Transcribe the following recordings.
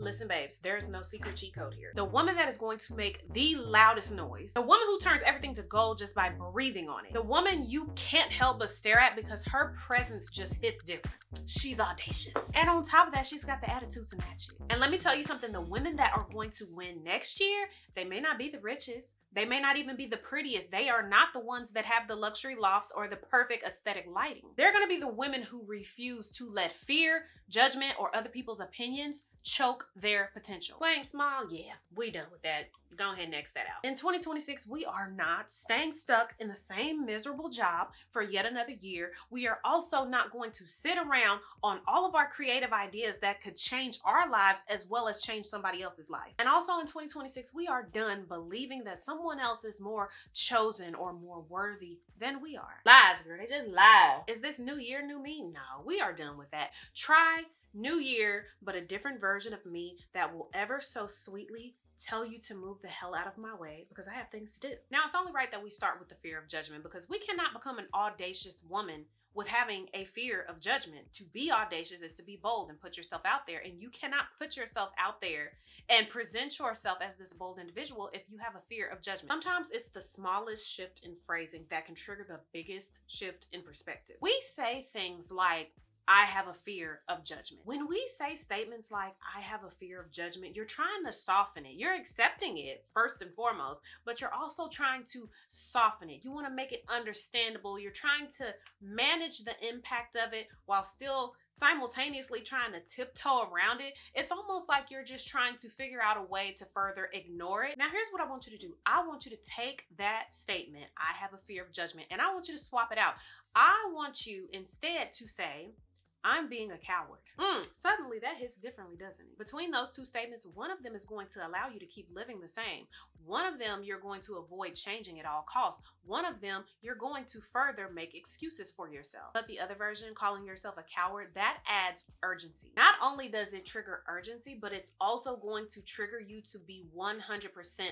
Listen, babes, there's no secret cheat code here. The woman that is going to make the loudest noise, the woman who turns everything to gold just by breathing on it, the woman you can't help but stare at because her presence just hits different. She's audacious. And on top of that, she's got the attitude to match it. And let me tell you something, the women that are going to win next year, they may not be the richest. They may not even be the prettiest. They are not the ones that have the luxury lofts or the perfect aesthetic lighting. They're gonna be the women who refuse to let fear, judgment, or other people's opinions choke their potential. Playing small, yeah, we done with that. Go ahead and X that out. In 2026, we are not staying stuck in the same miserable job for yet another year. We are also not going to sit around on all of our creative ideas that could change our lives as well as change somebody else's life. And also in 2026, we are done believing that someone else is more chosen or more worthy than we are. Lies, girl, they just lie. Is this new year, new me? No, we are done with that. Try new year, but a different version of me that will ever so sweetly tell you to move the hell out of my way because I have things to do. Now, it's only right that we start with the fear of judgment because we cannot become an audacious woman with having a fear of judgment. To be audacious is to be bold and put yourself out there, and you cannot put yourself out there and present yourself as this bold individual if you have a fear of judgment. Sometimes it's the smallest shift in phrasing that can trigger the biggest shift in perspective. We say things like, I have a fear of judgment. When we say statements like, I have a fear of judgment, you're trying to soften it. You're accepting it first and foremost, but you're also trying to soften it. You want to make it understandable. You're trying to manage the impact of it while still simultaneously trying to tiptoe around it. It's almost like you're just trying to figure out a way to further ignore it. Now, here's what I want you to do. I want you to take that statement, I have a fear of judgment, and I want you to swap it out. I want you instead to say, I'm being a coward. Suddenly that hits differently, doesn't it? Between those two statements, one of them is going to allow you to keep living the same. One of them, you're going to avoid changing at all costs. One of them, you're going to further make excuses for yourself. But the other version, calling yourself a coward, that adds urgency. Not only does it trigger urgency, but it's also going to trigger you to be 100%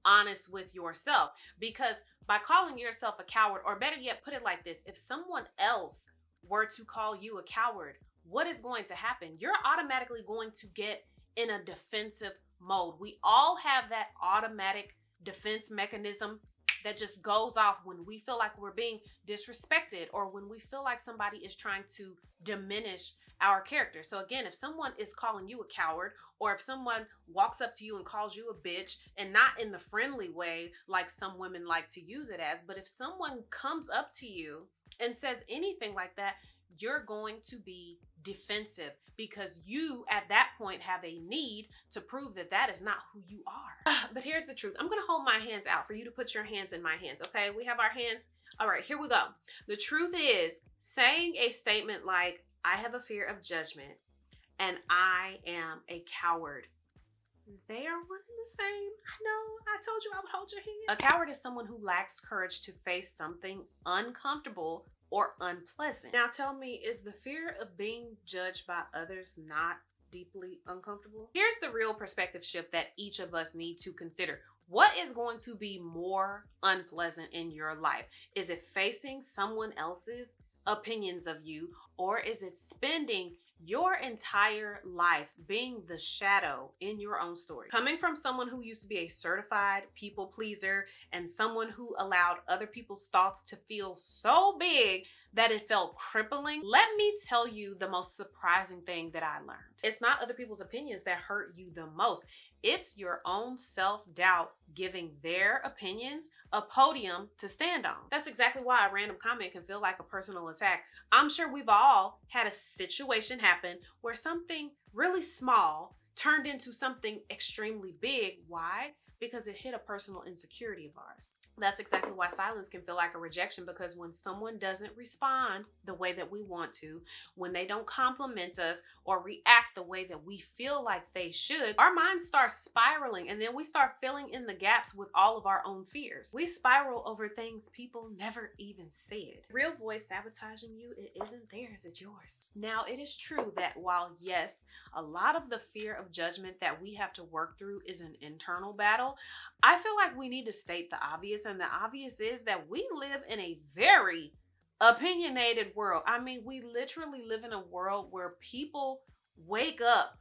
honest with yourself. Because by calling yourself a coward, or better yet, put it like this, if someone else were to call you a coward, what is going to happen? You're automatically going to get in a defensive mode. We all have that automatic defense mechanism that just goes off when we feel like we're being disrespected or when we feel like somebody is trying to diminish our character. So again, if someone is calling you a coward, or if someone walks up to you and calls you a bitch, and not in the friendly way like some women like to use it as, but if someone comes up to you and says anything like that, you're going to be defensive because you at that point have a need to prove that that is not who you are. But here's the truth. I'm going to hold my hands out for you to put your hands in my hands. Okay, we have our hands. All right, here we go. The truth is, saying a statement like, I have a fear of judgment and I am a coward, they are one and the same. I know, I told you I would hold your hand. A coward is someone who lacks courage to face something uncomfortable or unpleasant. Now tell me, is the fear of being judged by others not deeply uncomfortable? Here's the real perspective shift that each of us need to consider. What is going to be more unpleasant in your life? Is it facing someone else's opinions of you, or is it spending your entire life being the shadow in your own story? Coming from someone who used to be a certified people pleaser and someone who allowed other people's thoughts to feel so big that it felt crippling, let me tell you the most surprising thing that I learned. It's not other people's opinions that hurt you the most. It's your own self-doubt giving their opinions a podium to stand on. That's exactly why a random comment can feel like a personal attack. I'm sure we've all had a situation happen where something really small turned into something extremely big. Why? Because it hit a personal insecurity of ours. That's exactly why silence can feel like a rejection, because when someone doesn't respond the way that we want to, when they don't compliment us or react the way that we feel like they should, our minds start spiraling, and then we start filling in the gaps with all of our own fears. We spiral over things people never even said. Real voice sabotaging you, it isn't theirs, it's yours. Now, it is true that while yes, a lot of the fear of judgment that we have to work through is an internal battle, I feel like we need to state the obvious, and the obvious is that we live in a very opinionated world. I mean, we literally live in a world where people wake up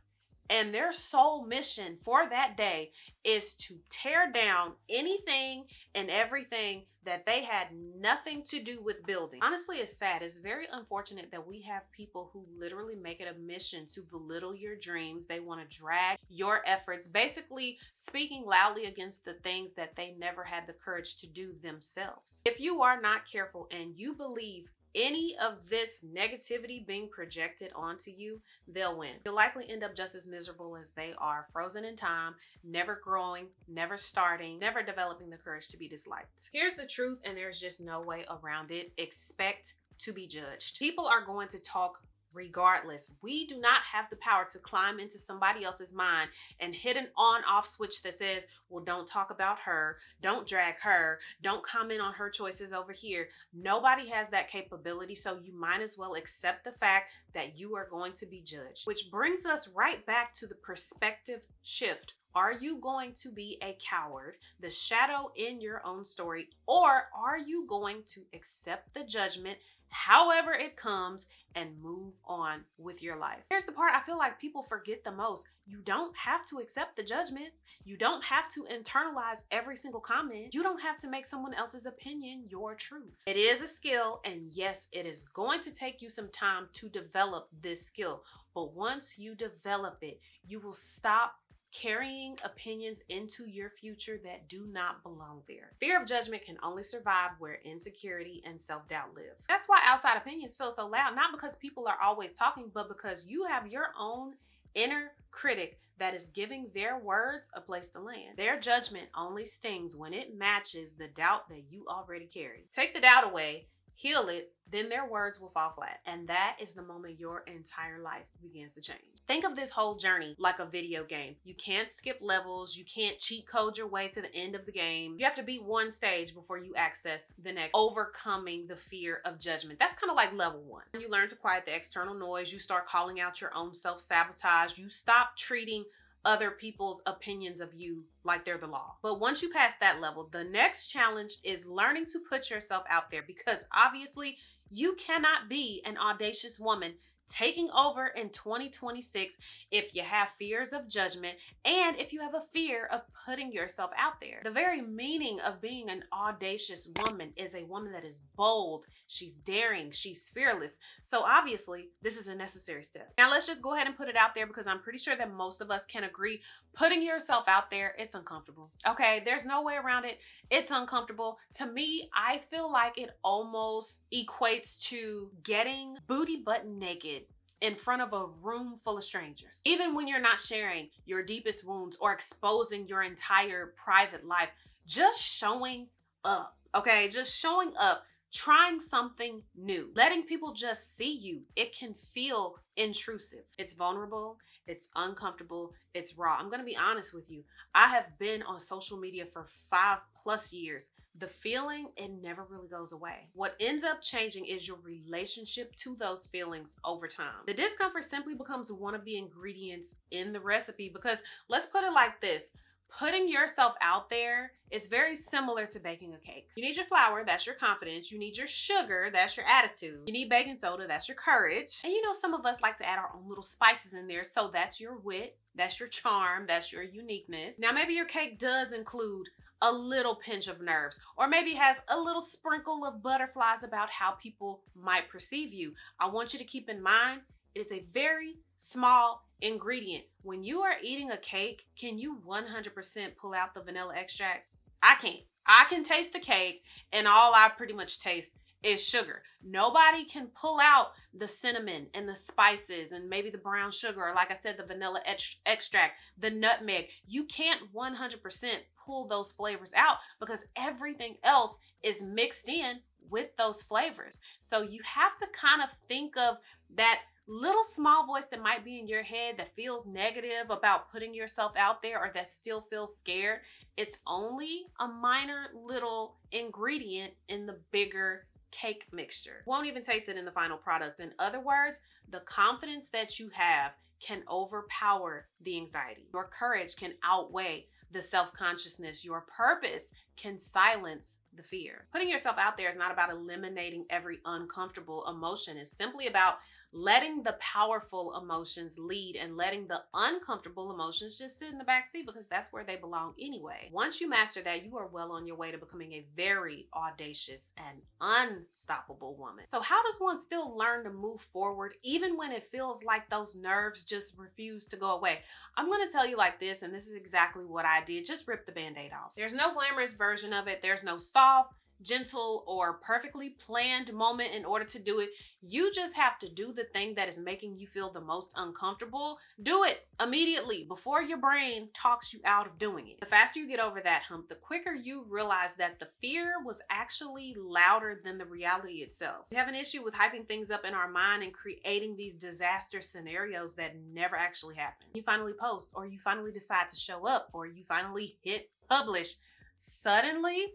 And their sole mission for that day is to tear down anything and everything that they had nothing to do with building. Honestly, it's sad. It's very unfortunate that we have people who literally make it a mission to belittle your dreams. They want to drag your efforts, basically speaking loudly against the things that they never had the courage to do themselves. If you are not careful and you believe any of this negativity being projected onto you, they'll win. You'll likely end up just as miserable as they are, frozen in time, never growing, never starting, never developing the courage to be disliked. Here's the truth, and there's just no way around it. Expect to be judged. People are going to talk regardless. We do not have the power to climb into somebody else's mind and hit an on-off switch that says, well, don't talk about her, don't drag her, don't comment on her choices over here. Nobody has that capability, so you might as well accept the fact that you are going to be judged. Which brings us right back to the perspective shift. Are you going to be a coward, the shadow in your own story, or are you going to accept the judgment however it comes and move on with your life? Here's the part I feel like people forget the most. You don't have to accept the judgment. You don't have to internalize every single comment. You don't have to make someone else's opinion your truth. It is a skill, and yes, it is going to take you some time to develop this skill. But once you develop it, you will stop carrying opinions into your future that do not belong there. Fear of judgment can only survive where insecurity and self-doubt live. That's why outside opinions feel so loud, not because people are always talking, but because you have your own inner critic that is giving their words a place to land. Their judgment only stings when it matches the doubt that you already carry. Take the doubt away, heal it, then their words will fall flat. And that is the moment your entire life begins to change. Think of this whole journey like a video game. You can't skip levels. You can't cheat code your way to the end of the game. You have to beat one stage before you access the next, overcoming the fear of judgment. That's kind of like level one. You learn to quiet the external noise. You start calling out your own self-sabotage. You stop treating other people's opinions of you like they're the law. But once you pass that level, the next challenge is learning to put yourself out there, because obviously you cannot be an audacious woman taking over in 2026 if you have fears of judgment and if you have a fear of putting yourself out there. The very meaning of being an audacious woman is a woman that is bold, she's daring, she's fearless. So obviously this is a necessary step. Now let's just go ahead and put it out there, because I'm pretty sure that most of us can agree putting yourself out there, it's uncomfortable. Okay, there's no way around it. It's uncomfortable. To me, I feel like it almost equates to getting booty button naked in front of a room full of strangers. Even when you're not sharing your deepest wounds or exposing your entire private life, just showing up, okay? Just showing up, trying something new, letting people just see you. It can feel intrusive. It's vulnerable, it's uncomfortable, it's raw. I'm gonna be honest with you. I have been on social media for 5+ years. The feeling, it never really goes away. What ends up changing is your relationship to those feelings over time. The discomfort simply becomes one of the ingredients in the recipe, because let's put it like this. Putting yourself out there is very similar to baking a cake. You need your flour, that's your confidence. You need your sugar, that's your attitude. You need baking soda, that's your courage. And you know, some of us like to add our own little spices in there, so that's your wit, that's your charm, that's your uniqueness. Now maybe your cake does include a little pinch of nerves, or maybe has a little sprinkle of butterflies about how people might perceive you. I want you to keep in mind, it is a very small ingredient. When you are eating a cake, can you 100% pull out the vanilla extract? I can't. I can taste a cake and all I pretty much taste is sugar. Nobody can pull out the cinnamon and the spices and maybe the brown sugar, or like I said, the vanilla extract, the nutmeg. You can't 100% pull those flavors out, because everything else is mixed in with those flavors. So you have to kind of think of that little small voice that might be in your head that feels negative about putting yourself out there, or that still feels scared. It's only a minor little ingredient in the bigger cake mixture. Won't even taste it in the final product. In other words, the confidence that you have can overpower the anxiety. Your courage can outweigh the self-consciousness. Your purpose can silence the fear. Putting yourself out there is not about eliminating every uncomfortable emotion. It's simply about letting the powerful emotions lead and letting the uncomfortable emotions just sit in the back seat because that's where they belong anyway. Once you master that, you are well on your way to becoming a very audacious and unstoppable woman. So how does one still learn to move forward even when it feels like those nerves just refuse to go away? I'm going to tell you like this, and this is exactly what I did. Just rip the band-aid off. There's no glamorous version of it. There's no soft, gentle, or perfectly planned moment in order to do it. You just have to do the thing that is making you feel the most uncomfortable. Do it immediately before your brain talks you out of doing it. The faster you get over that hump, the quicker you realize that the fear was actually louder than the reality itself. We have an issue with hyping things up in our mind and creating these disaster scenarios that never actually happen. You finally post, or you finally decide to show up, or you finally hit publish. Suddenly,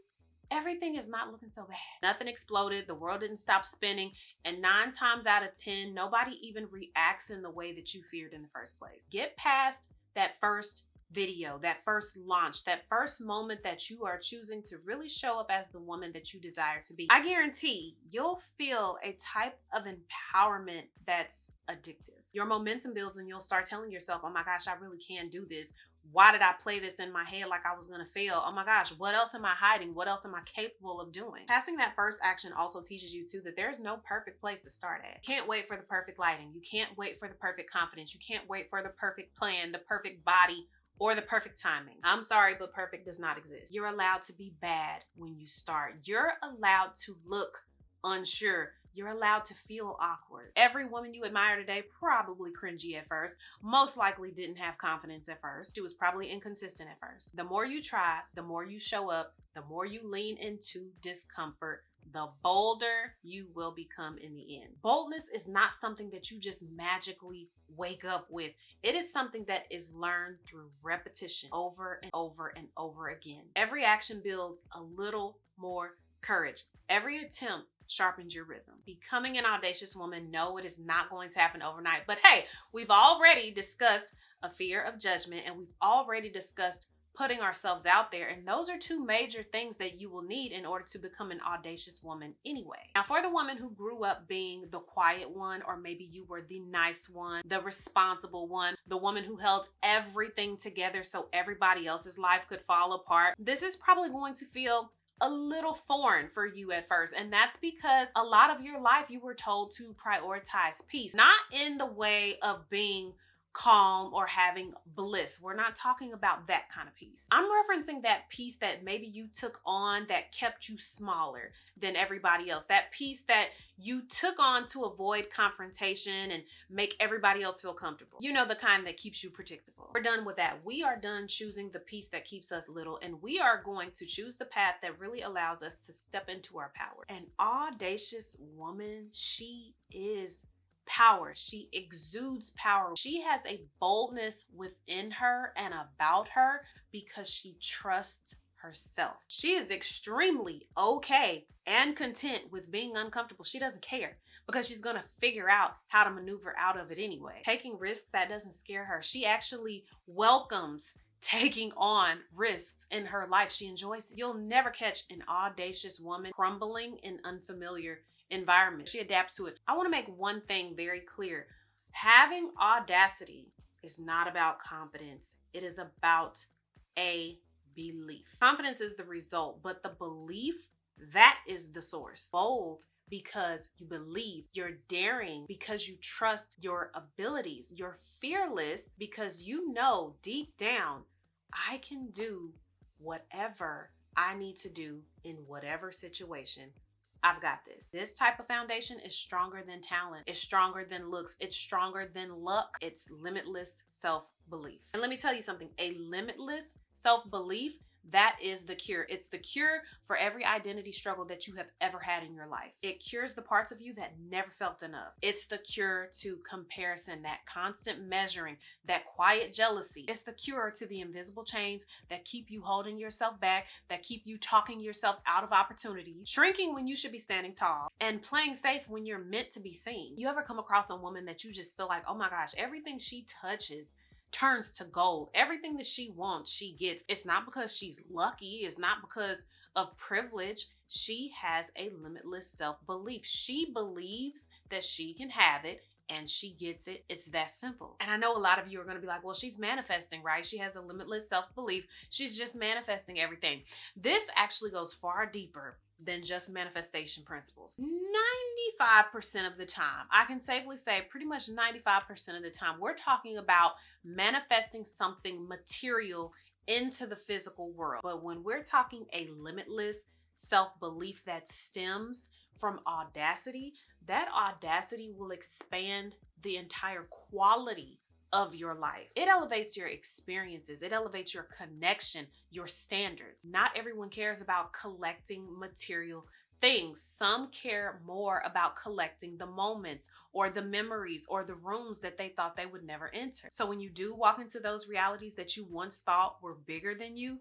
everything is not looking so bad. Nothing exploded, the world didn't stop spinning, and 9 times out of 10, nobody even reacts in the way that you feared in the first place. Get past that first video, that first launch, that first moment that you are choosing to really show up as the woman that you desire to be. I guarantee you'll feel a type of empowerment that's addictive. Your momentum builds and you'll start telling yourself, oh my gosh, I really can do this. Why did I play this in my head like I was gonna fail? Oh my gosh, what else am I hiding? What else am I capable of doing? Passing that first action also teaches you too that there's no perfect place to start at. You can't wait for the perfect lighting. You can't wait for the perfect confidence. You can't wait for the perfect plan, the perfect body, or the perfect timing. I'm sorry, but perfect does not exist. You're allowed to be bad when you start. You're allowed to look unsure. You're allowed to feel awkward. Every woman you admire today probably cringy at first, most likely didn't have confidence at first. She was probably inconsistent at first. The more you try, the more you show up, the more you lean into discomfort, the bolder you will become in the end. Boldness is not something that you just magically wake up with. It is something that is learned through repetition over and over and over again. Every action builds a little more courage. Every attempt sharpens your rhythm. Becoming an audacious woman, no, it is not going to happen overnight. But hey, we've already discussed a fear of judgment, and we've already discussed putting ourselves out there. And those are 2 major things that you will need in order to become an audacious woman anyway. Now, for the woman who grew up being the quiet one, or maybe you were the nice one, the responsible one, the woman who held everything together so everybody else's life could fall apart, this is probably going to feel a little foreign for you at first. And that's because a lot of your life you were told to prioritize peace, not in the way of being calm or having bliss. We're not talking about that kind of peace. I'm referencing that peace that maybe you took on that kept you smaller than everybody else. That peace that you took on to avoid confrontation and make everybody else feel comfortable. You know, the kind that keeps you predictable. We're done with that. We are done choosing the peace that keeps us little, and we are going to choose the path that really allows us to step into our power. An audacious woman, she is power. She exudes power. She has a boldness within her and about her because she trusts herself. She is extremely okay and content with being uncomfortable. She doesn't care because she's going to figure out how to maneuver out of it anyway. Taking risks, that doesn't scare her. She actually welcomes taking on risks in her life. She enjoys it. You'll never catch an audacious woman crumbling in unfamiliar environment. She adapts to it. I want to make one thing very clear. Having audacity is not about confidence. It is about a belief. Confidence is the result, but the belief, that is the source. Bold because you believe. You're daring because you trust your abilities. You're fearless because you know deep down, I can do whatever I need to do in whatever situation. I've got this. This type of foundation is stronger than talent. It's stronger than looks. It's stronger than luck. It's limitless self-belief. And let me tell you something, a limitless self-belief, that is the cure. It's the cure for every identity struggle that you have ever had in your life. It cures the parts of you that never felt enough. It's the cure to comparison, that constant measuring, that quiet jealousy. It's the cure to the invisible chains that keep you holding yourself back, that keep you talking yourself out of opportunities, shrinking when you should be standing tall, and playing safe when you're meant to be seen. You ever come across a woman that you just feel like, oh my gosh, everything she touches turns to gold. Everything that she wants, she gets. It's not because she's lucky. It's not because of privilege. She has a limitless self-belief. She believes that she can have it and she gets it. It's that simple. And I know a lot of you are going to be like, well, she's manifesting, right? She has a limitless self-belief. She's just manifesting everything. This actually goes far deeper than just manifestation principles. 95% of the time, I can safely say pretty much 95% of the time, we're talking about manifesting something material into the physical world. But when we're talking a limitless self-belief that stems from audacity, that audacity will expand the entire quality of your life. It elevates your experiences. It elevates your connection, your standards. Not everyone cares about collecting material things. Some care more about collecting the moments or the memories or the rooms that they thought they would never enter. So when you do walk into those realities that you once thought were bigger than you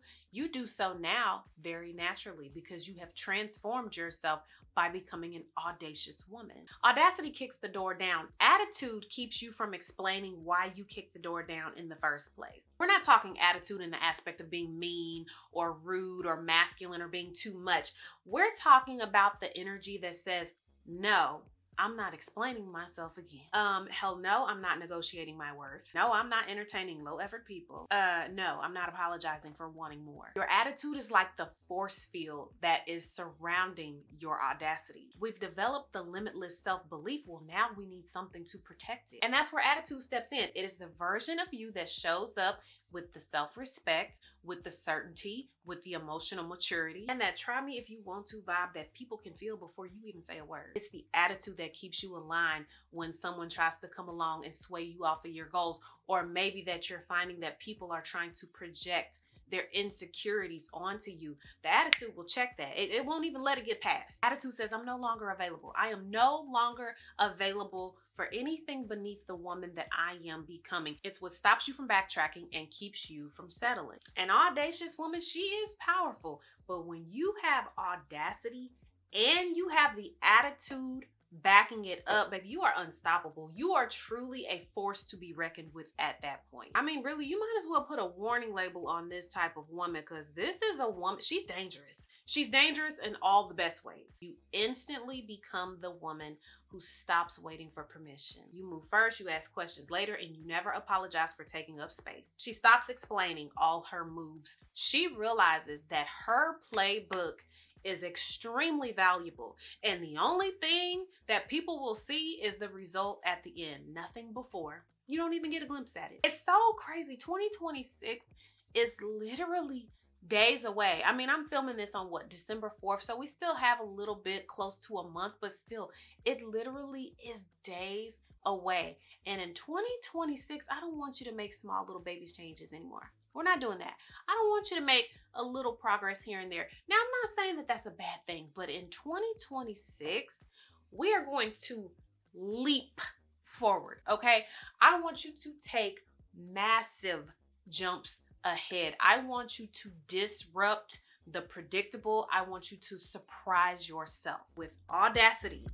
do so now very naturally because you have transformed yourself by becoming an audacious woman. Audacity kicks the door down. Attitude keeps you from explaining why you kicked the door down in the first place. We're not talking attitude in the aspect of being mean or rude or masculine or being too much. We're talking about the energy that says, no, I'm not explaining myself again. Hell no, I'm not negotiating my worth. No, I'm not entertaining low effort people. No, I'm not apologizing for wanting more. Your attitude is like the force field that is surrounding your audacity. We've developed the limitless self-belief. Well, now we need something to protect it. And that's where attitude steps in. It is the version of you that shows up with the self-respect, with the certainty, with the emotional maturity, and that try me if you want to vibe that people can feel before you even say a word. It's the attitude that keeps you aligned when someone tries to come along and sway you off of your goals, or maybe that you're finding that people are trying to project their insecurities onto you. The attitude will check that. It won't even let it get past. Attitude says, I'm no longer available. I am no longer available for anything beneath the woman that I am becoming. It's what stops you from backtracking and keeps you from settling. An audacious woman, she is powerful. But when you have audacity and you have the attitude backing it up, baby, you are unstoppable. You are truly a force to be reckoned with at that point. I mean, really, you might as well put a warning label on this type of woman because this is a woman, she's dangerous. She's dangerous in all the best ways. You instantly become the woman who stops waiting for permission. You move first, you ask questions later, and you never apologize for taking up space. She stops explaining all her moves. She realizes that her playbook is extremely valuable. And the only thing that people will see is the result at the end, nothing before. You don't even get a glimpse at it. It's so crazy. 2026 is literally days away. I mean, I'm filming this on December 4th. So we still have a little bit close to a month, but still, it literally is days away. And in 2026, I don't want you to make small little babies changes anymore. We're not doing that. I don't want you to make a little progress here and there. Now, I'm not saying that that's a bad thing, but in 2026, we are going to leap forward, okay? I want you to take massive jumps ahead. I want you to disrupt the predictable. I want you to surprise yourself with audacity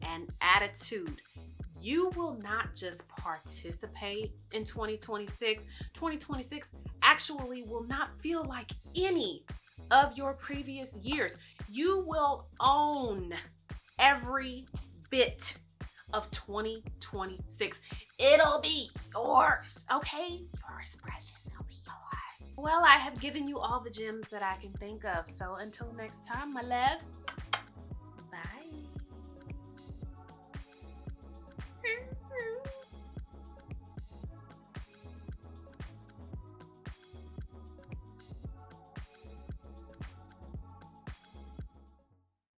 and attitude. You will not just participate in 2026. 2026 actually will not feel like any of your previous years. You will own every bit of 2026. It'll be yours, okay? Yours, precious. It'll be yours. Well, I have given you all the gems that I can think of. So until next time, my loves,